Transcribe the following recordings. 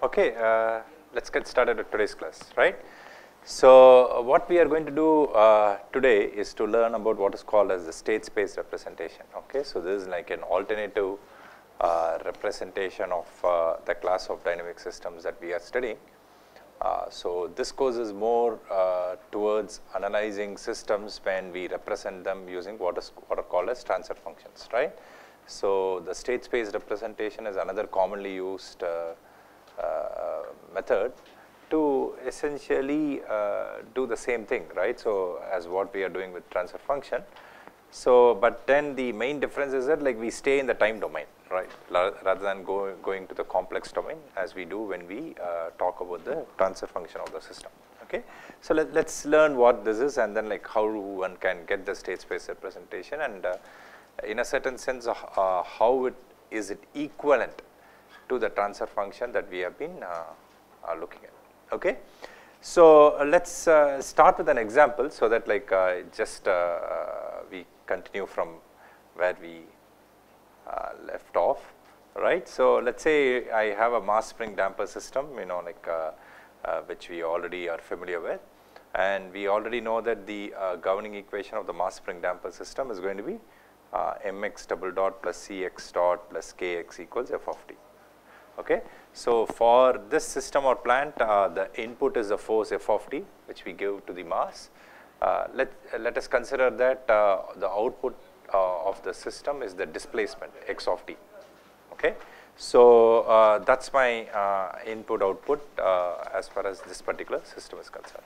Okay, let's get started with today's class, right? So, what we are going to do today is to learn about what is called as the state space representation. Okay, so this is like an alternative representation of the class of dynamic systems that we are studying. So, this course is more towards analyzing systems when we represent them using what are called as transfer functions, right? So, the state space representation is another commonly used method to essentially do the same thing, right? So, as what we are doing with transfer function. So, but then the main difference is that like we stay in the time domain, right, rather than going to the complex domain as we do when we talk about the transfer function of the system. Okay. So, let's learn what this is and then like how one can get the state space representation and in a certain sense how is it equivalent to the transfer function that we have been looking at. Okay. So, let's start with an example so that like just we continue from where we left off, right. So, let's say I have a mass spring damper system, you know, like which we already are familiar with, and we already know that the governing equation of the mass spring damper system is going to be mx double dot plus cx dot plus kx equals f of t. Okay. So, for this system or plant the input is the force f of t which we give to the mass. Let us consider that the output of the system is the displacement x of t. Okay. So, that is my input output as far as this particular system is concerned.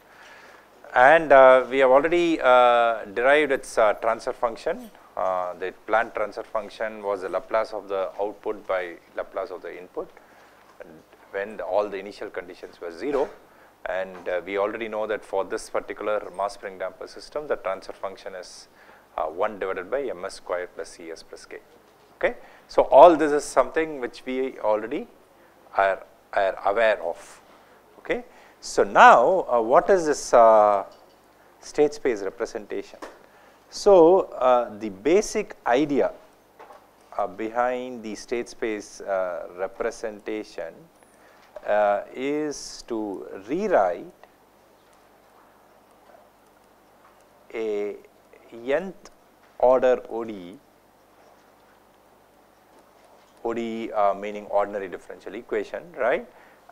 And we have already derived its transfer function. The plant transfer function was the Laplace of the output by Laplace of the input when all the initial conditions were 0, and we already know that for this particular mass spring damper system the transfer function is 1 divided by ms square plus cs plus k. Okay. So, all this is something which we already are aware of. Okay. So, now what is this state space representation? So, the basic idea behind the state space representation is to rewrite a nth order ODE meaning ordinary differential equation, right,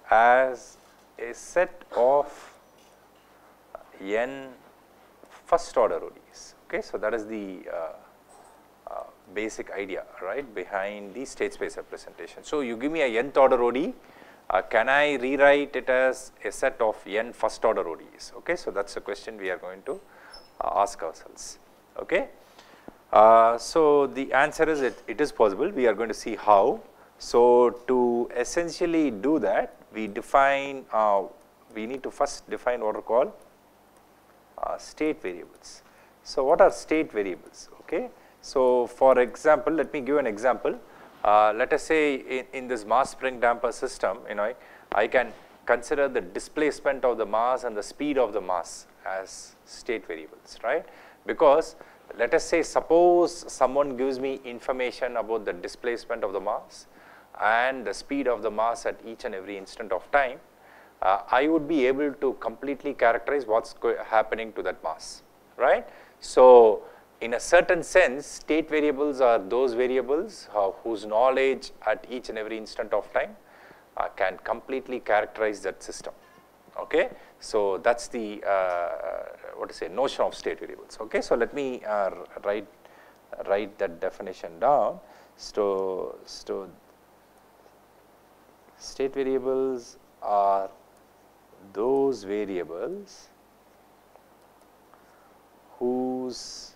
as a set of n first order ODEs. Okay. So, that is the basic idea, right, behind the state space representation. So, you give me a nth order ODE, can I rewrite it as a set of n first order ODEs? Okay. So, that is a question we are going to ask ourselves. Okay. So, the answer is it is possible. We are going to see how. So, to essentially do that we define we need to first define what are called state variables. So, what are state variables? Okay. So, for example, let me give an example. Let us say in this mass spring damper system, you know, I can consider the displacement of the mass and the speed of the mass as state variables, right, because let us say suppose someone gives me information about the displacement of the mass and the speed of the mass at each and every instant of time, I would be able to completely characterize what is happening to that mass, right. So, in a certain sense state variables are those variables whose knowledge at each and every instant of time can completely characterize that system. Okay. So, that is the what to say notion of state variables. Okay. So, let me write that definition down. So, state variables are those variables whose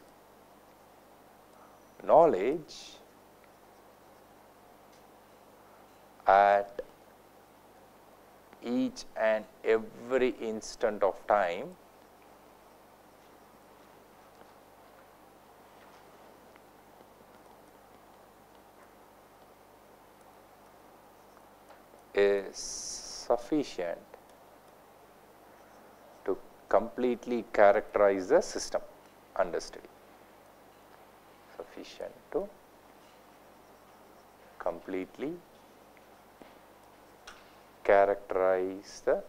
knowledge at each and every instant of time is sufficient to completely characterize the system under study. Sufficient to completely characterize the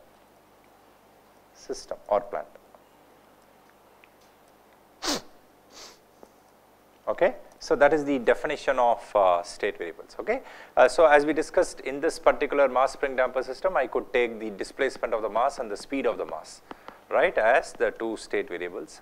system or plant. Okay. So, that is the definition of state variables. Okay. So, as we discussed in this particular mass spring damper system, I could take the displacement of the mass and the speed of the mass, right, as the two state variables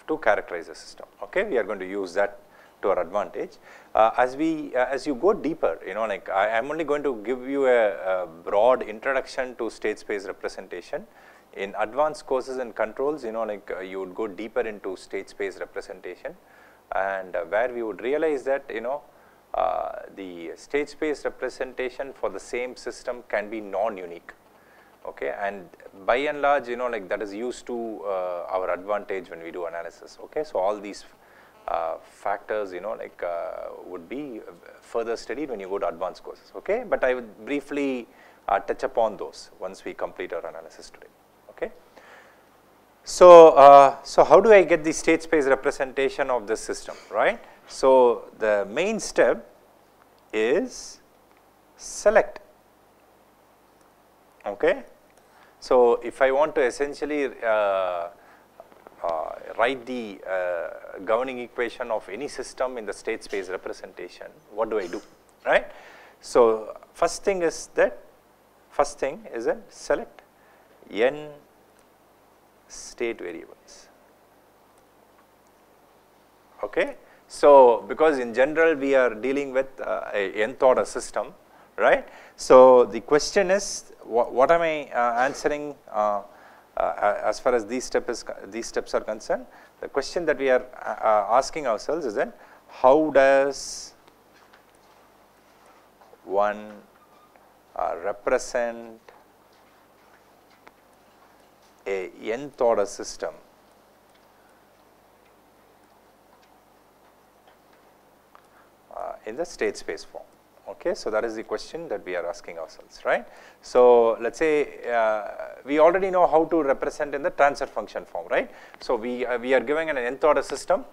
to characterize the system. Okay. We are going to use that to our advantage. As you go deeper, like I am only going to give you a broad introduction to state space representation. In advanced courses and controls, like you would go deeper into state space representation, and where we would realize that the state space representation for the same system can be non-unique. Okay, and by and large, like that is used to our advantage when we do analysis. Okay, so all these factors, like would be further studied when you go to advanced courses. Okay, but I would briefly touch upon those once we complete our analysis today. Okay. So, so how do I get the state space representation of this system, right? So, the main step is select. Okay. So, if I want to essentially write the governing equation of any system in the state space representation, what do I do, right? So, first thing is that select n state variables. Okay. So, because in general we are dealing with a nth order system, right. So, the question is what am I answering as far as these steps are concerned. The question that we are asking ourselves is that how does one represent a nth order system in the state space form. Okay, so that is the question that we are asking ourselves, right? So let's say we already know how to represent in the transfer function form, right? So we are giving an nth order system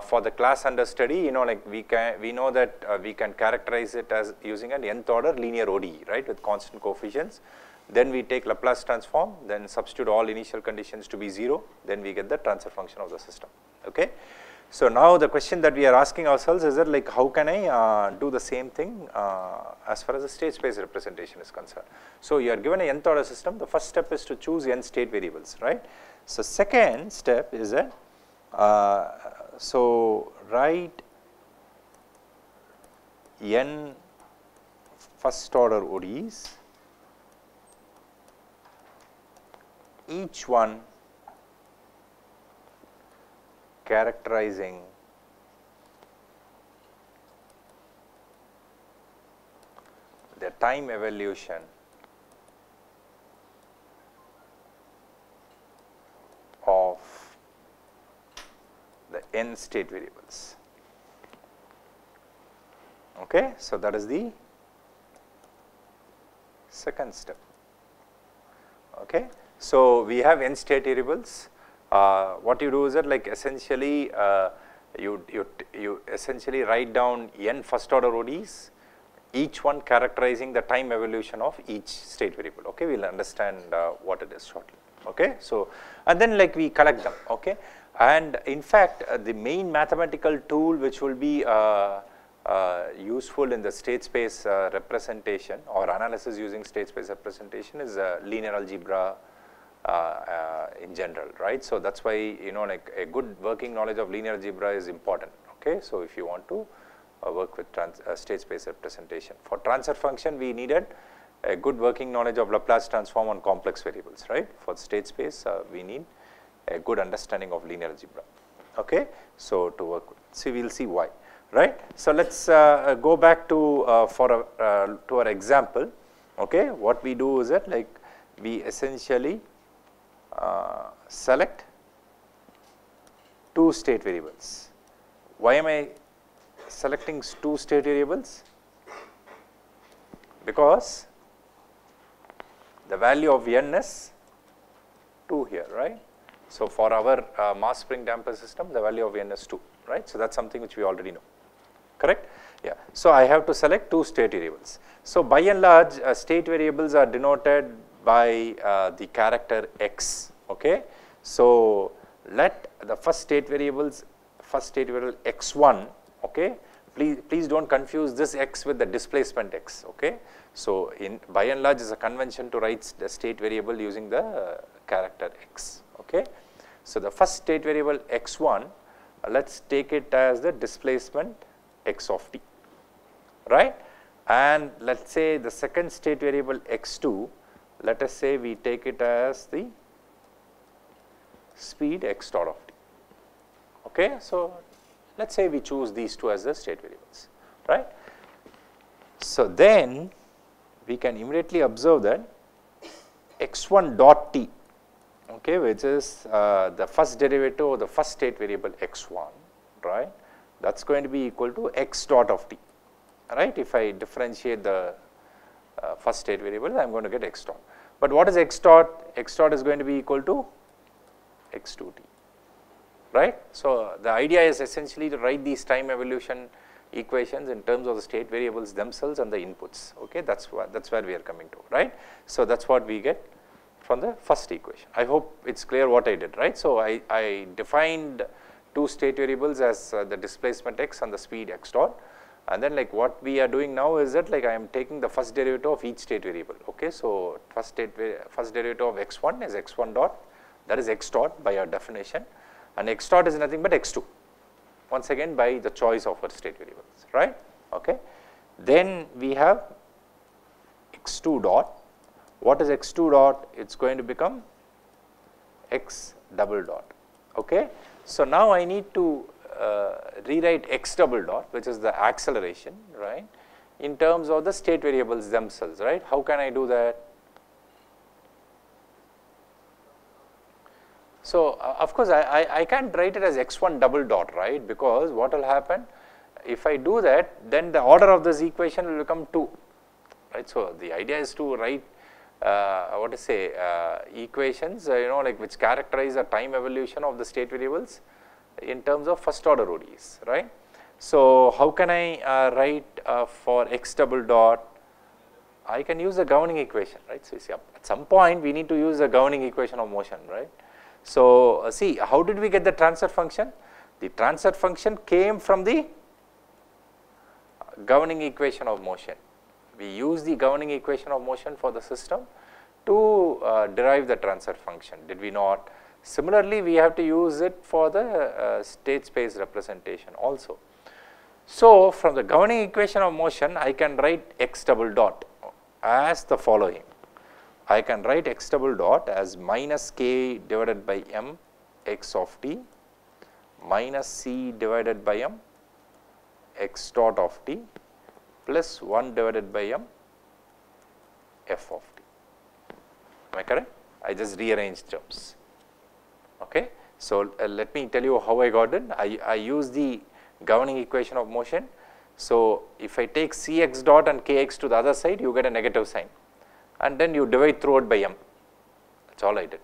for the class under study. Like we know that we can characterize it as using an nth order linear ODE, right, with constant coefficients. Then we take Laplace transform, then substitute all initial conditions to be 0, then we get the transfer function of the system. Okay. So now the question that we are asking ourselves is that, like, how can I do the same thing as far as the state space representation is concerned. So you are given a nth order system. The first step is to choose n state variables, right? So second step is that so write n first order ODEs, each one characterizing the time evolution of the n state variables. Okay, so that is the second step. Okay, so we have n state variables. What you do is that, like, essentially you essentially write down n first order ODEs, each one characterizing the time evolution of each state variable. Okay, we will understand what it is shortly. Okay, so and then, like, we collect them. Okay, and in fact the main mathematical tool which will be useful in the state space representation or analysis using state space representation is linear algebra in general, right? So that's why, like, a good working knowledge of linear algebra is important. Okay, so if you want to work with state space representation for transfer function, we needed a good working knowledge of Laplace transform on complex variables, right? For state space, we need a good understanding of linear algebra. Okay, so to work with, so we will see why, right? So let's go back to to our example. Okay, what we do is that, like, we essentially select two state variables. Why am I selecting two state variables? Because the value of n is 2 here, right? So for our mass spring damper system, the value of n is 2, right? So that's something which we already know. correct? Yeah. So, I have to select 2 state variables. So, by and large state variables are denoted by the character x, okay. So, let the first state variable x1, okay. Please do not confuse this x with the displacement x, okay. So, in by and large is a convention to write the state variable using the character x, okay. So, the first state variable x1, let us take it as the displacement x of t, right, and let us say the second state variable x2, let us say we take it as the speed x dot of t, okay. So, let us say we choose these 2 as the state variables, right. So, then we can immediately observe that x1 dot t, okay, which is the first derivative of the first state variable x1, right, that is going to be equal to x dot of t, right. If I differentiate the first state variable, I am going to get x dot. But what is x dot? X dot is going to be equal to x2t, right. So, the idea is essentially to write these time evolution equations in terms of the state variables themselves and the inputs, okay. That is where we are coming to, right. So, that is what we get from the first equation. I hope it is clear what I did, right. So, I defined 2 state variables as the displacement x and the speed x dot, and then like what we are doing now is that like I am taking the first derivative of each state variable, okay. So, first derivative of x1 is x1 dot, that is x dot by our definition, and x dot is nothing but x2, once again by the choice of our state variables, right, okay. Then we have x2 dot. What is x2 dot? It is going to become x double dot, okay. So, now I need to rewrite x double dot, which is the acceleration, right, in terms of the state variables themselves, right. How can I do that? So, of course, I can't write it as x1 double dot, right, because what will happen if I do that, then the order of this equation will become 2, right. So, the idea is to write what to say equations like which characterize the time evolution of the state variables in terms of first order ODEs, right. So, how can I write for x double dot? I can use the governing equation, right. So, you see at some point we need to use the governing equation of motion, right. So, see how did we get the transfer function? The transfer function came from the governing equation of motion. We use the governing equation of motion for the system to derive the transfer function, did we not? Similarly, we have to use it for the state space representation also. So, from the governing equation of motion, I can write x double dot as the following. I can write x double dot as minus k divided by m x of t minus c divided by m x dot of t plus 1 divided by m f of t. Am I correct? I just rearranged terms. Okay. So, let me tell you how I got it. I use the governing equation of motion. So, if I take cx dot and kx to the other side, you get a negative sign, and then you divide throughout by m. That is all I did.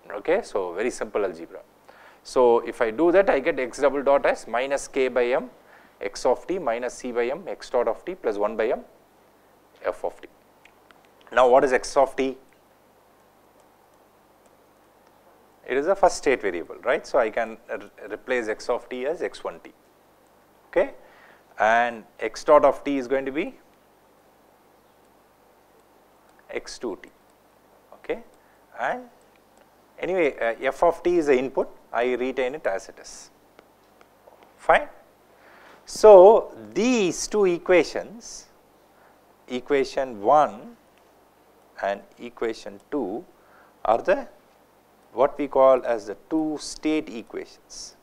Okay. So, very simple algebra. So, if I do that, I get x double dot as minus k by m x of t minus c by m x dot of t plus 1 by m f of t. Now, what is x of t? It is a first state variable, right. So, I can replace x of t as x1t, okay, and x dot of t is going to be x2t, okay, and anyway f of t is the input, I retain it as it is, fine. So, these two equations, equation 1 and equation 2 are the what we call as the two state equations.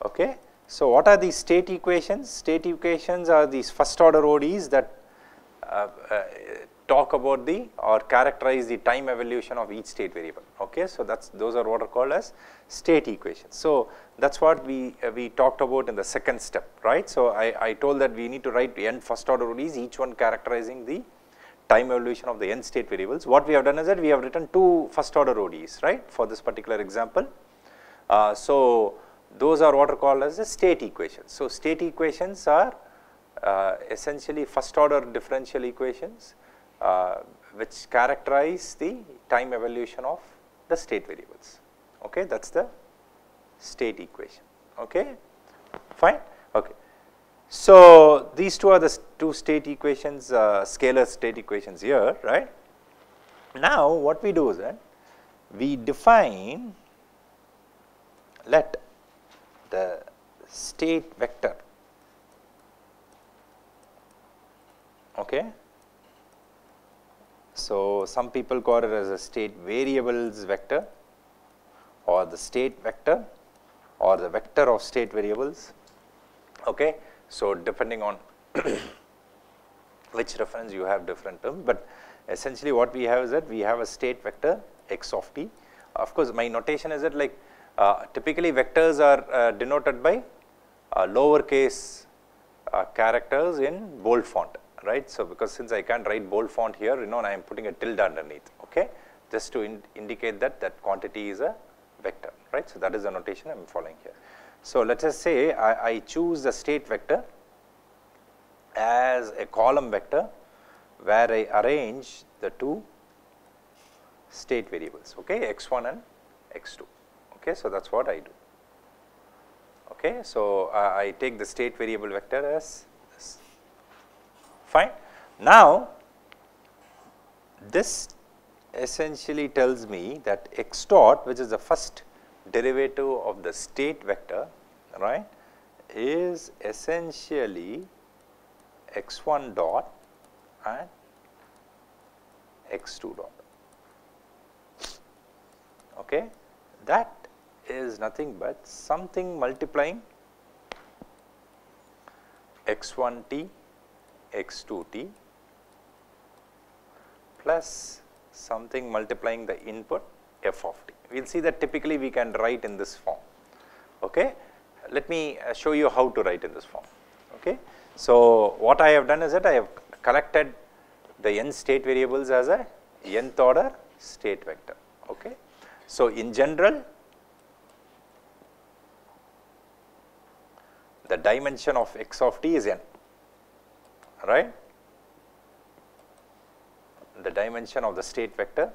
Okay. So, what are these state equations? State equations are these first order ODEs that talk about the or characterize the time evolution of each state variable. Okay. So, those are what are called as state equations. So, that is what we talked about in the second step, right. So, I told that we need to write n first order ODEs, each one characterizing the time evolution of the n state variables. What we have done is that we have written two first order ODEs, right, for this particular example. So, those are what are called as the state equations. So, state equations are essentially first order differential equations which characterize the time evolution of the state variables. Okay, that is the state equation. Okay, fine. Okay. So, these two are the two state equations, scalar state equations here, right. Now, what we do is that we define, let the state vector, okay. So, some people call it as a state variables vector or the state vector or the vector of state variables, okay. So, depending on which reference you have different terms, but essentially what we have is that we have a state vector x of t. Of course, my notation is that like typically vectors are denoted by lowercase characters in bold font, right. So, because since I can't write bold font here, I am putting a tilde underneath, okay, just to indicate that that quantity is a vector, right. So, that is the notation I am following here. So, let us say I choose the state vector as a column vector where I arrange the two state variables, okay, x1 and x2, okay. So, that is what I do, okay. So, I take the state variable vector as this, fine. Now, this essentially tells me that x dot, which is the first derivative of the state vector, right, is essentially x1 dot and x2 dot, okay. That is nothing but something multiplying x1t, x2t plus something multiplying the input f of t. We will see that typically we can write in this form, okay. Let me show you how to write in this form, okay. So, what I have done is that I have collected the n state variables as a nth order state vector, okay. So, in general the dimension of x of t is n, right. The dimension of the state vector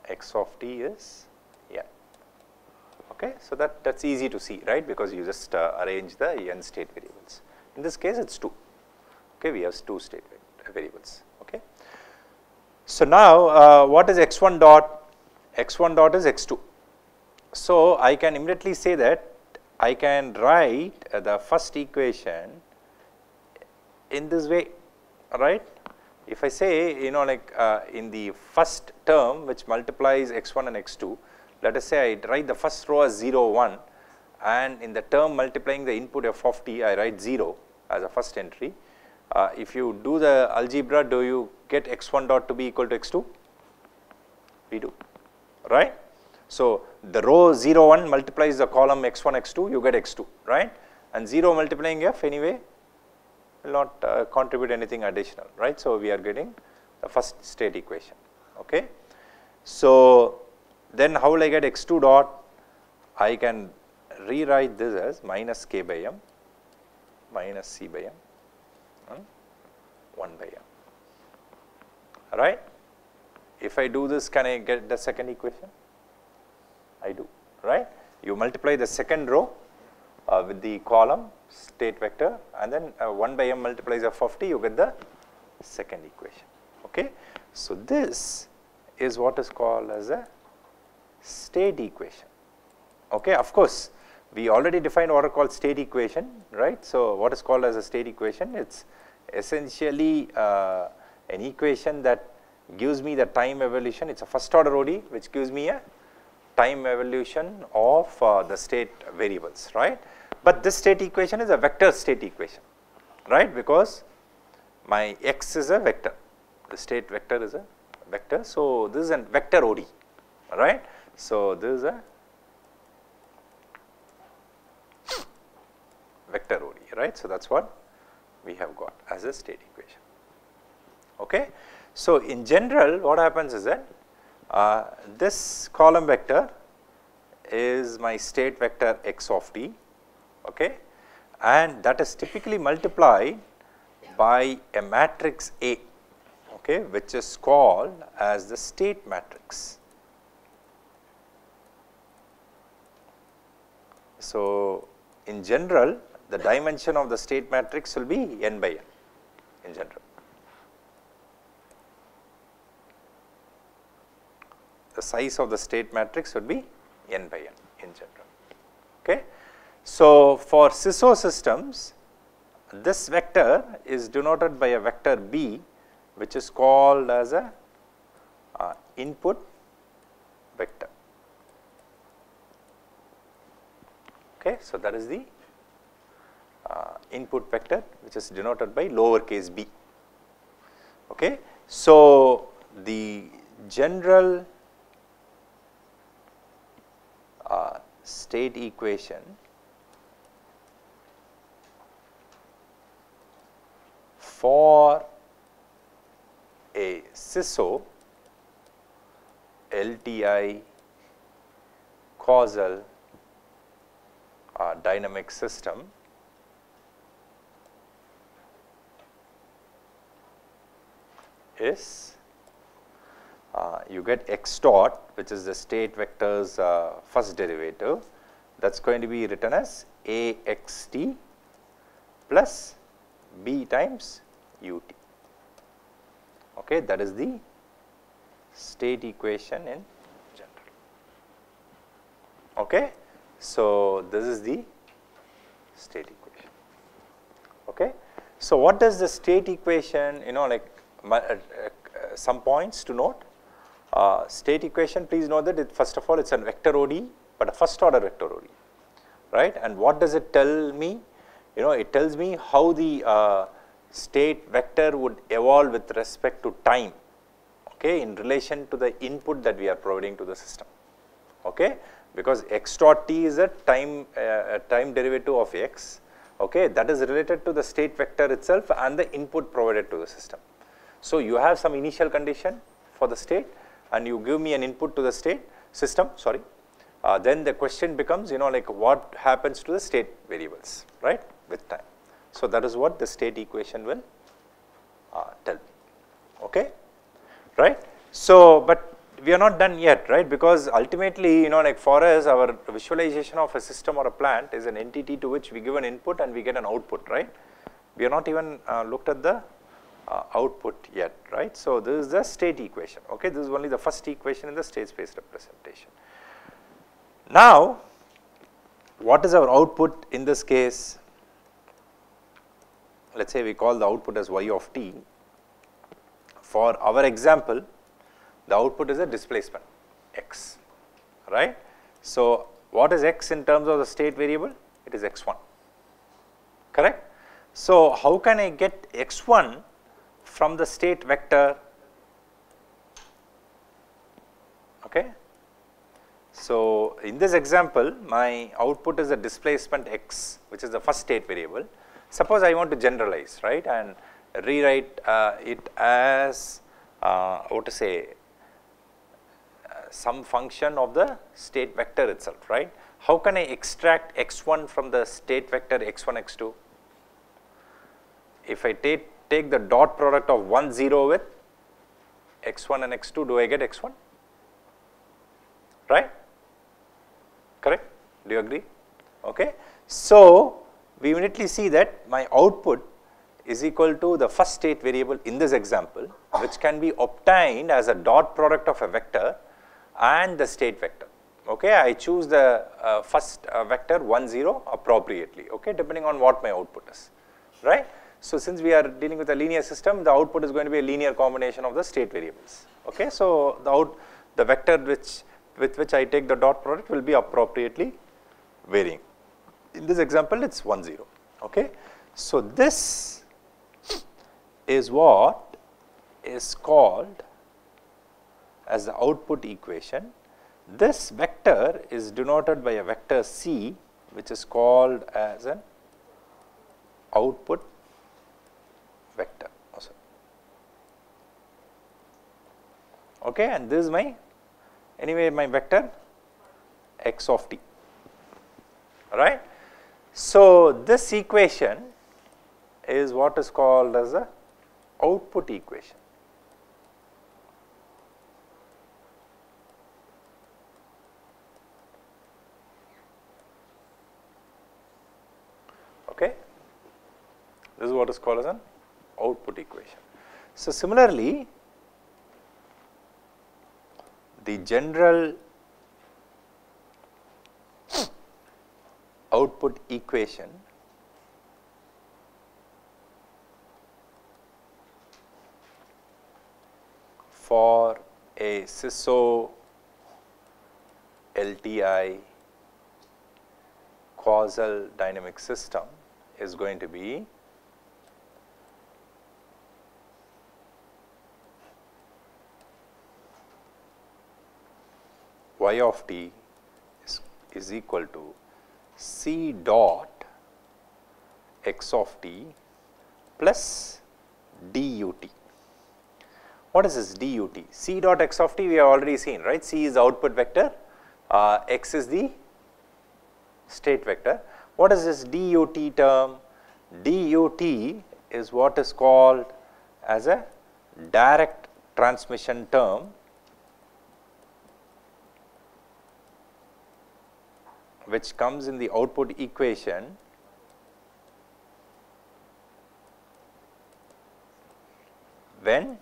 x of t is n, okay. So, that is easy to see, right, because you just arrange the n state variables. In this case it is 2, okay, we have 2 state variables, okay. So, now what is x1 dot? x1 dot is x2. So, I can immediately say that I can write the first equation in this way, right. If I say like in the first term which multiplies x1 and x2, let us say I write the first row as 0 1 and in the term multiplying the input f of t I write 0 as a first entry. If you do the algebra, do you get x1 dot to be equal to x2? We do, right. So, the row 0 1 multiplies the column x1 x2, you get x2, right, and 0 multiplying f anyway will not contribute anything additional, right. So, we are getting the first state equation, okay. So, then how will I get x2 dot? I can rewrite this as minus k by m minus c by m and 1 by m, right. If I do this, can I get the second equation? I do, right. You multiply the second row with the column state vector and then 1 by m multiplies f of t, you get the second equation, okay. So, this is what is called as a state equation, okay. Of course, we already defined what are called state equation, right. So, what is called as a state equation? It is essentially an equation that gives me the time evolution. It is a first order ODE which gives me a time evolution of the state variables, right. But this state equation is a vector state equation, right, because my x is a vector, the state vector is a vector. So, this is a vector ODE, right. So, this is a vector ODE, right. So, that is what we have got as a state equation, okay. So, in general what happens is that this column vector is my state vector x of t, okay, and that is typically multiplied by a matrix A, okay, which is called as the state matrix. So, in general the dimension of the state matrix will be n by n in general. The size of the state matrix would be n by n in general. Okay. So, for SISO systems, this vector is denoted by a vector B, which is called as a input vector. Okay. So, that is the input vector which is denoted by lowercase b. Okay. So, the general state equation for a SISO LTI causal dynamic system is you get x dot, which is the state vector's first derivative, that is going to be written as a x t plus b times u t. Okay, that is the state equation in general. Okay. So, this is the state equation. Okay. So, what does the state equation, like some points to note. State equation, please know that it, first of all, it is a vector ODE, but a first order vector ODE, right. And what does it tell me? It tells me how the state vector would evolve with respect to time, okay, in relation to the input that we are providing to the system, okay, because x dot t is a time derivative of x, okay, that is related to the state vector itself and the input provided to the system. So, you have some initial condition for the state and you give me an input to the state system, sorry, then the question becomes, like what happens to the state variables, right, with time. So, that is what the state equation will tell me, okay, right. So, but we are not done yet, right, because ultimately, like for us, our visualization of a system or a plant is an entity to which we give an input and we get an output, right. We are not even looked at the output yet, right. So, this is the state equation, okay, this is only the first equation in the state space representation. Now, what is our output in this case? Let us say we call the output as y of t. For our example, the output is a displacement x, right. So, what is x in terms of the state variable? It is x1, correct. So, how can I get x1 from the state vector? Okay. So, in this example, my output is a displacement x, which is the first state variable. Suppose I want to generalize, right, and rewrite it as what to say, some function of the state vector itself, right. How can I extract x1 from the state vector x1, x2? If I take the dot product of 1, 0 with x1 and x2, do I get x1? Right? Correct? Do you agree? Okay. So, we immediately see that my output is equal to the first state variable in this example, which can be obtained as a dot product of a vector and the state vector. Okay. I choose the first vector 1, 0 appropriately, okay, depending on what my output is, right. So, since we are dealing with a linear system, the output is going to be a linear combination of the state variables. Okay. So, the vector with which I take the dot product will be appropriately varying. In this example, it is 1, 0. Okay. So, this is what is called as the output equation. This vector is denoted by a vector c, which is called as an output vector. okay, and this is my, anyway, my vector x of t, right. So, this equation is what is called as the output equation. Okay. This is what is called as an output equation. So, similarly, the general output equation for a SISO LTI causal dynamic system is going to be y of t is equal to c dot x of t plus dut. What is this dut? C dot x of t we have already seen, right? C is the output vector, x is the state vector. What is this dut term? Dut is what is called as a direct transmission term which comes in the output equation when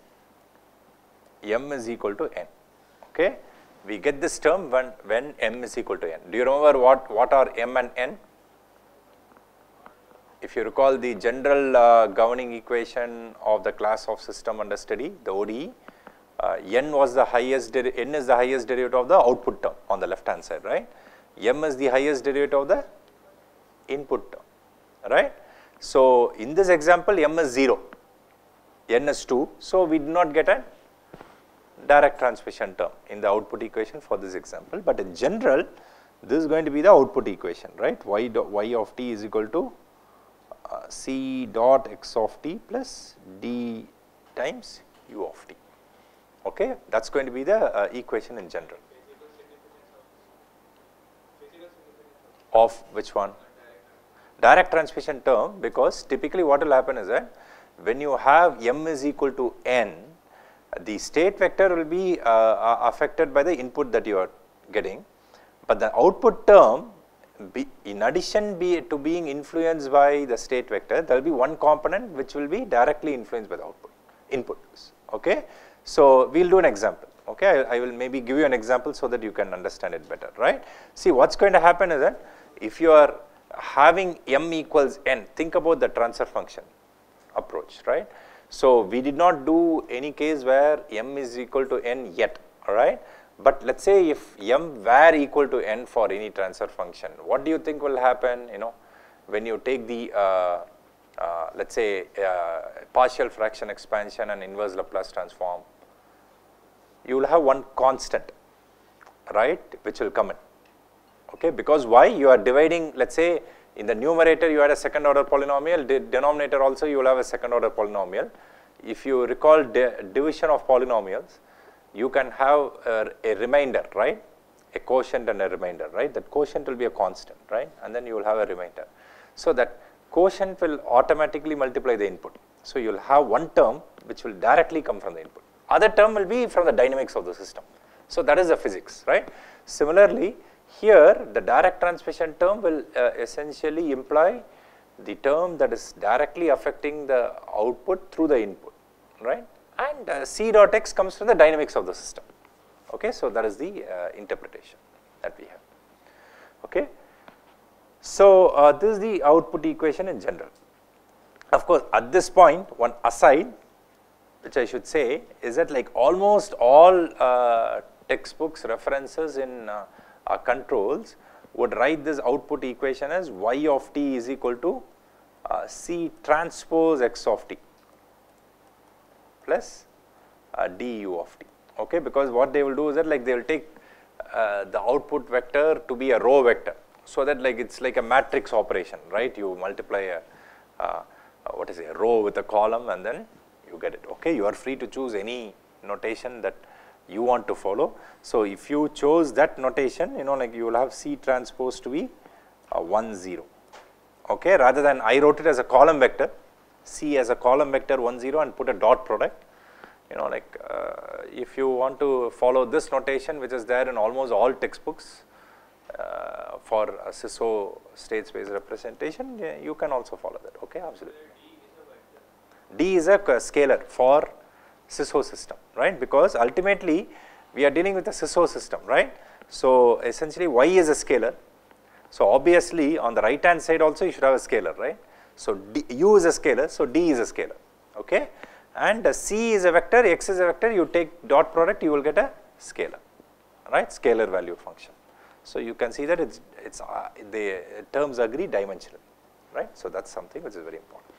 m is equal to n. Okay, we get this term when m is equal to n. Do you remember what are m and n? If you recall the general governing equation of the class of system under study, the ODE, n was the highest, n is the highest derivative of the output term on the left hand side, right? M is the highest derivative of the input term, right? So, in this example m is 0, n is 2, so we do not get a direct transmission term in the output equation for this example, but in general this is going to be the output equation, right? Y of t is equal to c dot x of t plus d times u of t, okay? That is going to be the equation in general. Of which one? Direct transmission term, because typically what will happen is that when you have m is equal to n, the state vector will be affected by the input that you are getting, but the output term in addition to being influenced by the state vector, there will be one component which will be directly influenced by the input. Okay. So, we will do an example. Okay, I will maybe give you an example so that you can understand it better, right? See, what is going to happen is that if you are having m equals n, think about the transfer function approach, right? So, we did not do any case where m is equal to n yet, alright, but let us say if m were equal to n for any transfer function, what do you think will happen, you know, when you take the let us say partial fraction expansion and inverse Laplace transform? You will have one constant, right, which will come in, okay, because why? You are dividing, let us say in the numerator you had a second order polynomial, denominator also you will have a second order polynomial. If you recall division of polynomials, you can have a remainder, right, a quotient and a remainder, right, that quotient will be a constant, right, and then you will have a remainder. So, that quotient will automatically multiply the input. So, you will have one term which will directly come from the input, other term will be from the dynamics of the system. So, that is the physics, right. Similarly, here the direct transmission term will essentially imply the term that is directly affecting the output through the input, right, and c dot x comes from the dynamics of the system. Okay. So, that is the interpretation that we have. Okay. So, this is the output equation in general. Of course, at this point one aside which I should say is that like almost all textbooks references in controls would write this output equation as y of t is equal to c transpose x of t plus du of t, okay, because what they will do is that like they will take the output vector to be a row vector, so that like it is like a matrix operation, right, you multiply a what is a row with a column and then you get it, okay. You are free to choose any notation that you want to follow. So if you chose that notation, you know, like you will have C transpose to be 1 0, okay, rather than I wrote it as a column vector, C as a column vector 1 0 and put a dot product. You know, like if you want to follow this notation, which is there in almost all textbooks for a SISO state space representation, you can also follow that, okay, absolutely. D is a scalar for SISO system, right, because ultimately we are dealing with a SISO system, right. So essentially Y is a scalar, so obviously on the right hand side also you should have a scalar, right. So D, U is a scalar, so D is a scalar, okay, and C is a vector, X is a vector, you take dot product, you will get a scalar, right, scalar value function. So you can see that the terms agree dimensionally, right. So that's something which is very important.